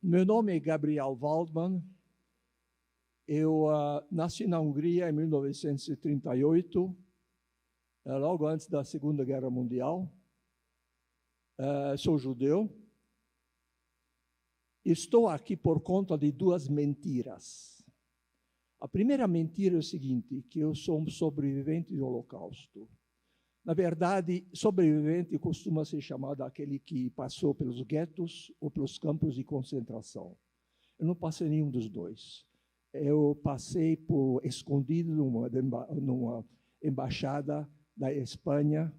Meu nome é Gabriel Waldman. Eu nasci na Hungria em 1938, logo antes da Segunda Guerra Mundial. Sou judeu. Estou aqui por conta de duas mentiras. A primeira mentira é o seguinte, que eu sou um sobrevivente do Holocausto. Na verdade, sobrevivente costuma ser chamado aquele que passou pelos guetos ou pelos campos de concentração. Eu não passei nenhum dos dois. Eu passei escondido numa embaixada da Espanha.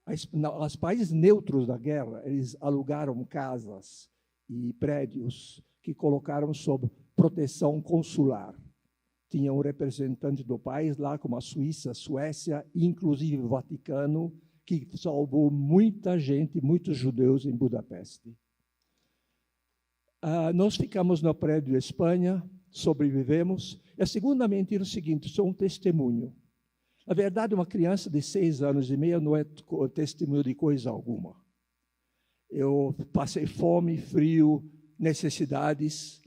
Os países neutros da guerra, eles alugaram casas e prédios que colocaram sob proteção consular. Tinha um representante do país lá, como a Suíça, a Suécia, inclusive o Vaticano, que salvou muita gente, muitos judeus em Budapeste. Nós ficamos no prédio da Espanha, sobrevivemos. E a segunda mentira é o seguinte, sou um testemunho. Na verdade, uma criança de 6 anos e meio não é testemunho de coisa alguma. Eu passei fome, frio, necessidades,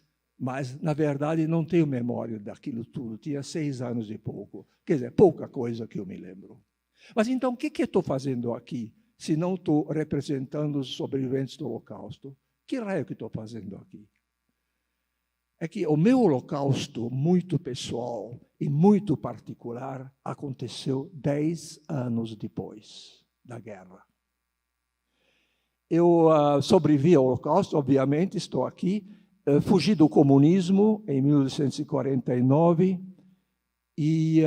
mas, na verdade, não tenho memória daquilo tudo. Tinha 6 anos e pouco. Quer dizer, pouca coisa que eu me lembro. Mas, então, o que eu estou fazendo aqui, se não estou representando os sobreviventes do Holocausto? Que raio que estou fazendo aqui? É que o meu Holocausto, muito pessoal e muito particular, aconteceu 10 anos depois da guerra. Eu sobrevivi ao Holocausto, obviamente, estou aqui. Fugi do comunismo em 1949 e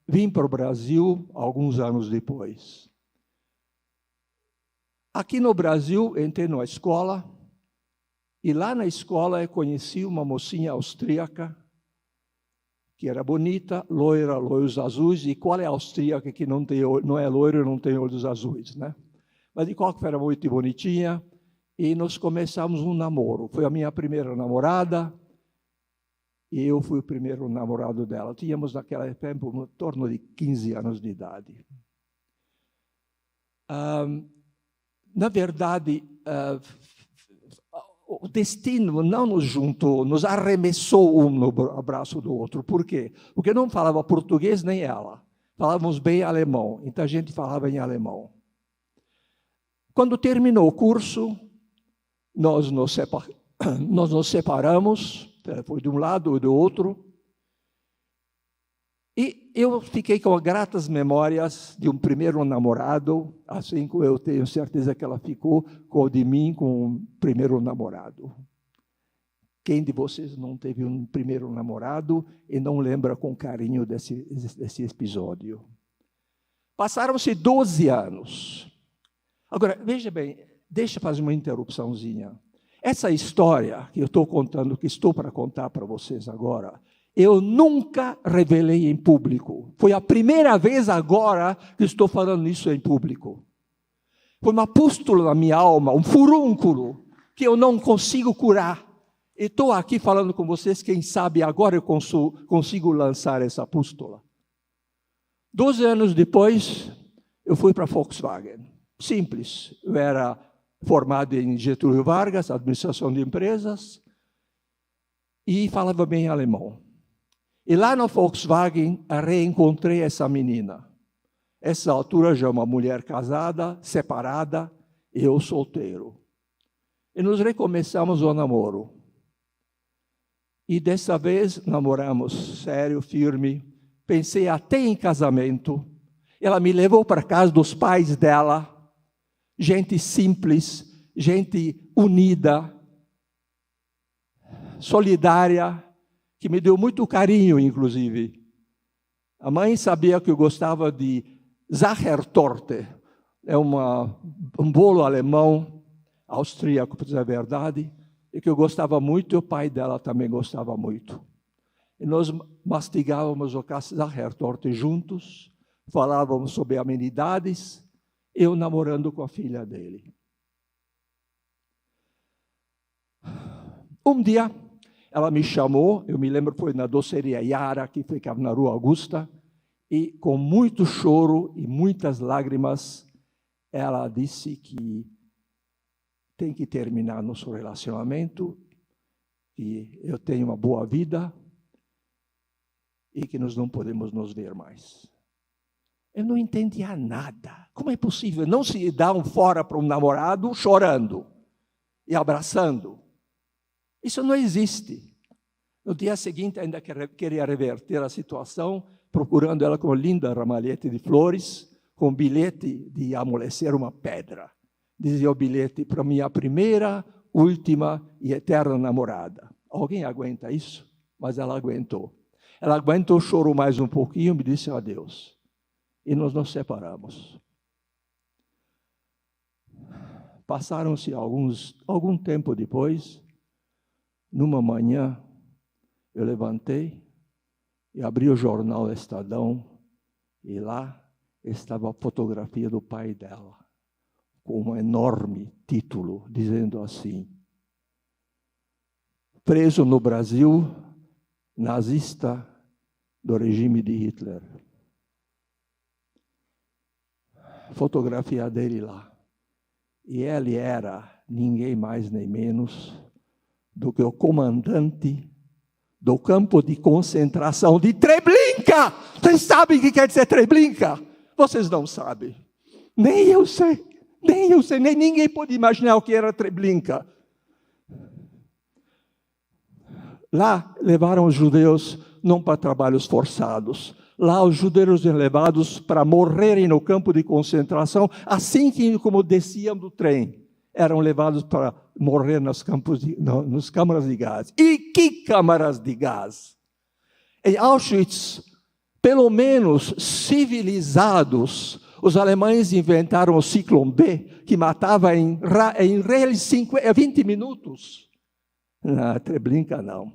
vim para o Brasil alguns anos depois. Aqui no Brasil, entrei na escola e lá na escola eu conheci uma mocinha austríaca que era bonita, loira, olhos azuis. E qual é a austríaca que não é loira e não tem olhos azuis, né? Mas de qualquer forma, muito bonitinha. E nós começamos um namoro. Foi a minha primeira namorada e eu fui o primeiro namorado dela. Tínhamos naquele tempo em torno de 15 anos de idade. Na verdade, o destino não nos juntou, nos arremessou um no abraço do outro. Por quê? Porque não falava português nem ela. Falávamos bem alemão, então a gente falava em alemão. Quando terminou o curso, nós nos separamos, foi de um lado ou do outro, e eu fiquei com gratas memórias de um primeiro namorado, assim como eu tenho certeza que ela ficou com o de mim, com o primeiro namorado. Quem de vocês não teve um primeiro namorado e não lembra com carinho desse episódio? Passaram-se 12 anos. Agora, veja bem, deixa eu fazer uma interrupçãozinha. Essa história que eu estou contando, que estou para contar para vocês agora, eu nunca revelei em público. Foi a primeira vez agora que estou falando isso em público. Foi uma pústula na minha alma, um furúnculo, que eu não consigo curar. E estou aqui falando com vocês, quem sabe agora eu consigo lançar essa pústula. 12 anos depois, eu fui para a Volkswagen. Simples, eu era formado em Getúlio Vargas, administração de empresas, e falava bem alemão. E lá na Volkswagen, reencontrei essa menina. Essa altura já uma mulher casada, separada, e eu solteiro. E nos recomeçamos o namoro. E dessa vez namoramos sério, firme, pensei até em casamento. Ela me levou para a casa dos pais dela, gente simples, gente unida, solidária, que me deu muito carinho, inclusive. A mãe sabia que eu gostava de Sachertorte, é um bolo alemão, austríaco, para dizer a verdade, e que eu gostava muito, e o pai dela também gostava muito. E nós mastigávamos o Sachertorte juntos, falávamos sobre amenidades, eu namorando com a filha dele. Um dia, ela me chamou, eu me lembro, foi na doceria Yara, que ficava na Rua Augusta, e com muito choro e muitas lágrimas, ela disse que tem que terminar nosso relacionamento, que eu tenho uma boa vida e que nós não podemos nos ver mais. Eu não entendia nada. Como é possível não se dar um fora para um namorado chorando e abraçando? Isso não existe. No dia seguinte, ainda queria reverter a situação, procurando ela com linda ramalhete de flores, com bilhete de amolecer uma pedra. Dizia o bilhete: para minha primeira, última e eterna namorada. Alguém aguenta isso? Mas ela aguentou. Ela aguentou, chorou mais um pouquinho, me disse adeus. E nós nos separamos. Passaram-se algum tempo depois, numa manhã, eu levantei e abri o jornal Estadão, e lá estava a fotografia do pai dela, com um enorme título, dizendo assim: preso no Brasil, nazista do regime de Hitler. Fotografia dele lá. E ele era ninguém mais nem menos do que o comandante do campo de concentração de Treblinka. Vocês sabem o que quer dizer Treblinka? Vocês não sabem. Nem eu sei, nem ninguém pode imaginar o que era Treblinka. Lá levaram os judeus não para trabalhos forçados. Lá os judeus eram levados para morrerem no campo de concentração, assim como desciam do trem. Eram levados para morrer nas câmaras de gás. E que câmaras de gás? Em Auschwitz, pelo menos civilizados, os alemães inventaram o Ciclone B, que matava em 20 minutos. Não, Treblinka não.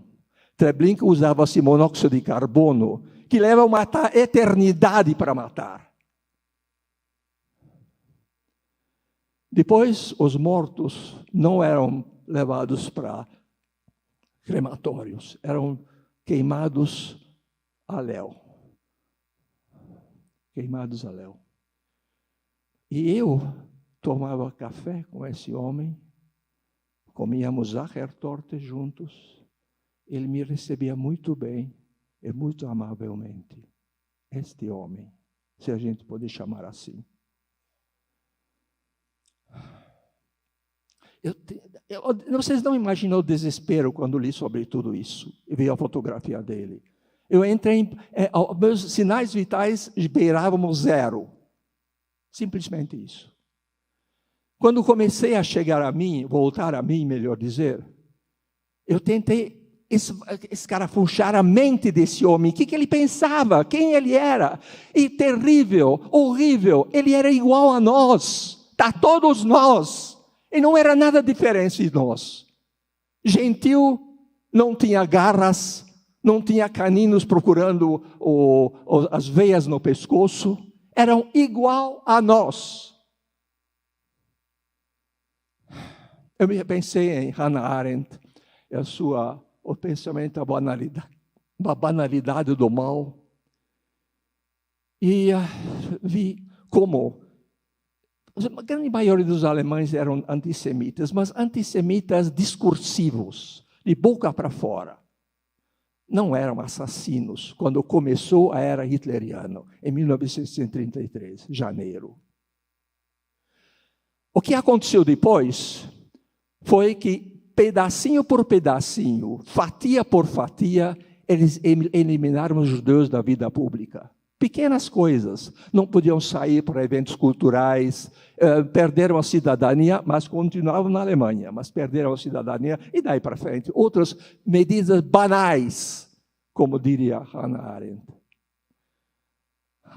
Treblinka usava-se monóxido de carbono, que leva a eternidade para matar. Depois, os mortos não eram levados para crematórios, eram queimados a léu. Queimados a léu. E eu tomava café com esse homem, comíamos Sachertorte juntos, ele me recebia muito bem e muito amavelmente. Este homem, se a gente pode chamar assim. Vocês não imaginam o desespero quando li sobre tudo isso e vi a fotografia dele. Eu entrei, meus sinais vitais beiravam 0. Simplesmente isso. Quando comecei a chegar a mim, voltar a mim, melhor dizer, eu tentei escarafunchar a mente desse homem, o que ele pensava, quem ele era. E terrível, horrível, ele era igual a nós, a todos nós. E não era nada diferente de nós. Gentil, não tinha garras, não tinha caninos procurando as veias no pescoço. Eram igual a nós. Eu pensei em Hannah Arendt, o pensamento da banalidade do mal. E vi como a grande maioria dos alemães eram antissemitas, mas antissemitas discursivos, de boca para fora. Não eram assassinos, quando começou a era hitleriana, em 1933, janeiro. O que aconteceu depois foi que, pedacinho por pedacinho, fatia por fatia, eles eliminaram os judeus da vida pública. Pequenas coisas, não podiam sair para eventos culturais, perderam a cidadania, mas continuavam na Alemanha, mas perderam a cidadania, e daí para frente, outras medidas banais, como diria Hannah Arendt.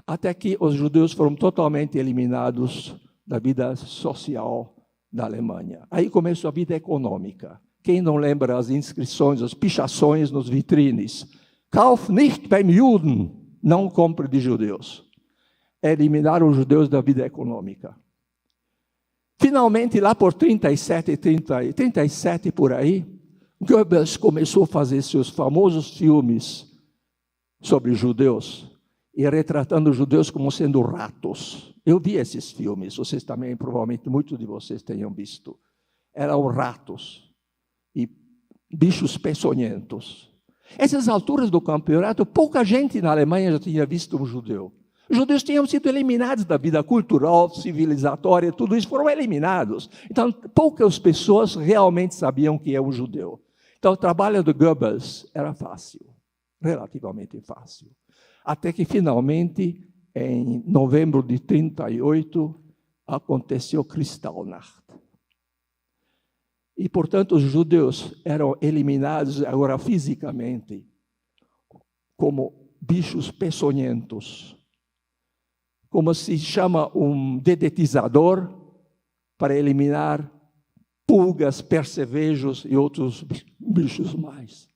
Até que os judeus foram totalmente eliminados da vida social da Alemanha. Aí começou a vida econômica. Quem não lembra as inscrições, as pichações nos vitrines? Kauf nicht beim Juden. Não compre de judeus. Eliminaram os judeus da vida econômica. Finalmente, lá por 37 por aí, Goebbels começou a fazer seus famosos filmes sobre judeus e retratando os judeus como sendo ratos. Eu vi esses filmes, vocês também, provavelmente, muitos de vocês tenham visto. Eram ratos. E bichos peçonhentos. Essas alturas do campeonato, pouca gente na Alemanha já tinha visto um judeu. Os judeus tinham sido eliminados da vida cultural, civilizatória, tudo isso foram eliminados. Então, poucas pessoas realmente sabiam que é um judeu. Então, o trabalho do Goebbels era fácil, relativamente fácil. Até que, finalmente, em novembro de 1938, aconteceu Kristallnacht. E, portanto, os judeus eram eliminados agora fisicamente como bichos peçonhentos. Como se chama um dedetizador para eliminar pulgas, percevejos e outros bichos mais.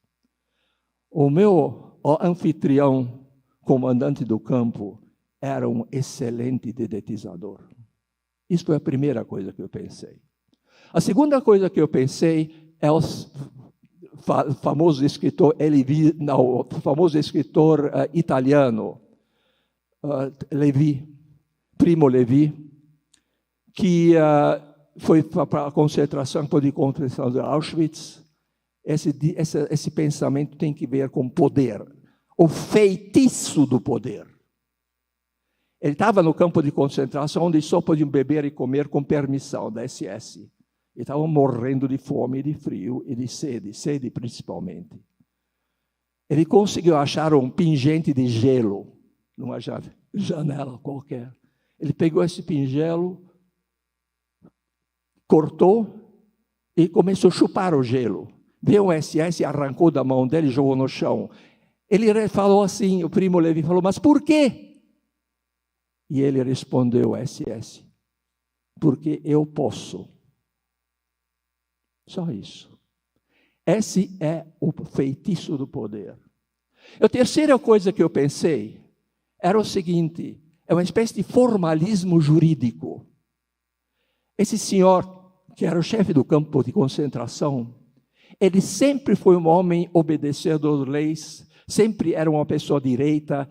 O meu anfitrião, comandante do campo, era um excelente dedetizador. Isso foi a primeira coisa que eu pensei. A segunda coisa que eu pensei é o famoso escritor italiano, Levi, Primo Levi, que foi para a concentração de Auschwitz. Esse pensamento tem que ver com poder, o feitiço do poder. Ele estava no campo de concentração, onde só podiam beber e comer com permissão da SS. E estavam morrendo de fome, de frio e de sede principalmente. Ele conseguiu achar um pingente de gelo, numa janela qualquer. Ele pegou esse pingelo, cortou e começou a chupar o gelo. Veio o SS, arrancou da mão dele e jogou no chão. Ele falou assim, o Primo Levi falou, mas por quê? E ele respondeu, SS, porque eu posso. Só isso. Esse é o feitiço do poder. A terceira coisa que eu pensei era o seguinte, é uma espécie de formalismo jurídico. Esse senhor, que era o chefe do campo de concentração, ele sempre foi um homem obedecedor às leis, sempre era uma pessoa direita,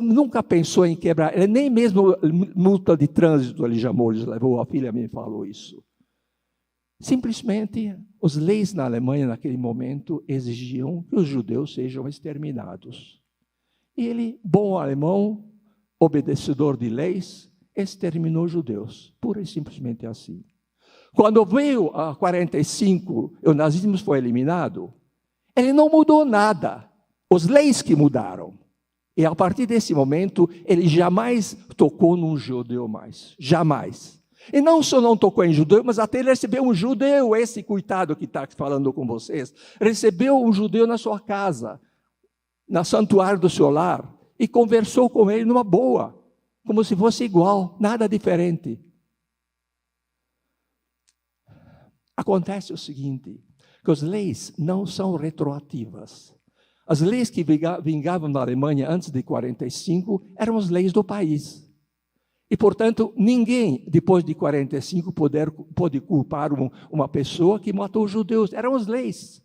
nunca pensou em quebrar, ele nem mesmo multa de trânsito ele levou, a filha me falou isso. Simplesmente, as leis na Alemanha, naquele momento, exigiam que os judeus sejam exterminados. E ele, bom alemão, obedecedor de leis, exterminou os judeus, pura e simplesmente assim. Quando veio a 45, o nazismo foi eliminado, ele não mudou nada, as leis que mudaram. E a partir desse momento, ele jamais tocou num judeu mais, jamais. E não só não tocou em judeu, mas até ele recebeu um judeu, esse coitado que está falando com vocês, recebeu um judeu na sua casa, no santuário do seu lar, e conversou com ele numa boa, como se fosse igual, nada diferente. Acontece o seguinte, que as leis não são retroativas. As leis que vingavam na Alemanha antes de 45 eram as leis do país. E, portanto, ninguém, depois de 45, pode culpar uma pessoa que matou os judeus. Eram as leis.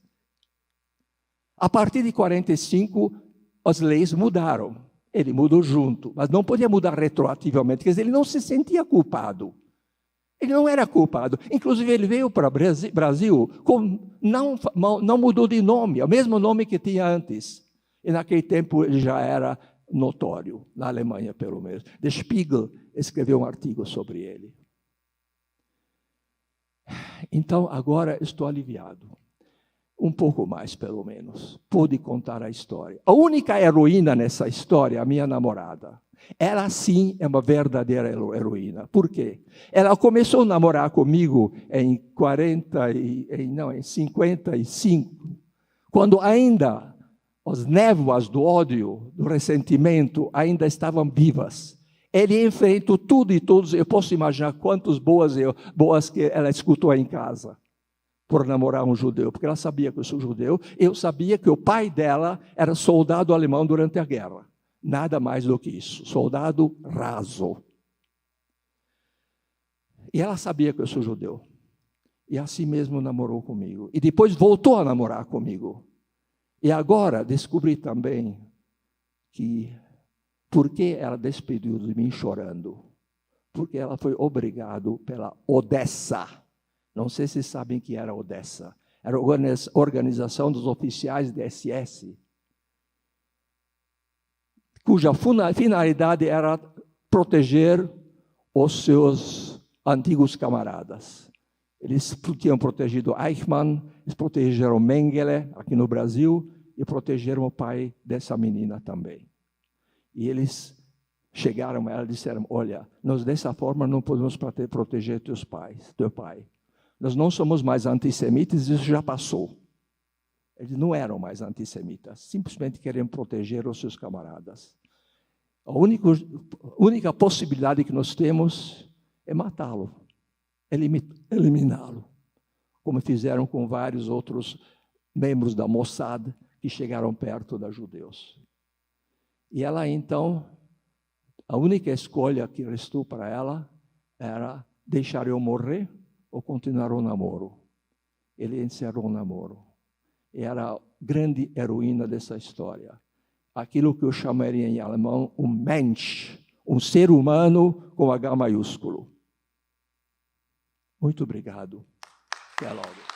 A partir de 45, as leis mudaram. Ele mudou junto, mas não podia mudar retroativamente, quer dizer, ele não se sentia culpado. Ele não era culpado. Inclusive, ele veio para o Brasil, não mudou de nome, o mesmo nome que tinha antes. E naquele tempo ele já era notório, na Alemanha pelo menos. Der Spiegel escreveu um artigo sobre ele. Então, agora estou aliviado. Um pouco mais, pelo menos. Pude contar a história. A única heroína nessa história é a minha namorada. Ela, sim, é uma verdadeira heroína. Por quê? Ela começou a namorar comigo em 55, quando ainda as névoas do ódio, do ressentimento, ainda estavam vivas. Ele enfrentou tudo e todos. Eu posso imaginar quantas boas que ela escutou em casa por namorar um judeu, porque ela sabia que eu sou judeu. Eu sabia que o pai dela era soldado alemão durante a guerra. Nada mais do que isso, soldado raso. E ela sabia que eu sou judeu. E assim mesmo namorou comigo. E depois voltou a namorar comigo. E agora descobri também que por que ela despediu de mim chorando? Porque ela foi obrigada pela Odessa. Não sei se sabem que era Odessa. Era a organização dos oficiais de SS, cuja finalidade era proteger os seus antigos camaradas. Eles tinham protegido Eichmann, eles protegeram Mengele, aqui no Brasil, e protegeram o pai dessa menina também. E eles chegaram a ela e disseram, olha, nós dessa forma não podemos proteger teu pai. Nós não somos mais antissemitas, isso já passou. Eles não eram mais antissemitas, simplesmente queriam proteger os seus camaradas. A única possibilidade que nós temos é matá-lo, eliminá-lo, como fizeram com vários outros membros da Mossad que chegaram perto dos judeus. E ela, então, a única escolha que restou para ela era deixar eu morrer ou continuar o namoro. Ele encerrou o namoro. E era a grande heroína dessa história. Aquilo que eu chamaria em alemão Mensch, um ser humano com H maiúsculo. Muito obrigado. Até logo.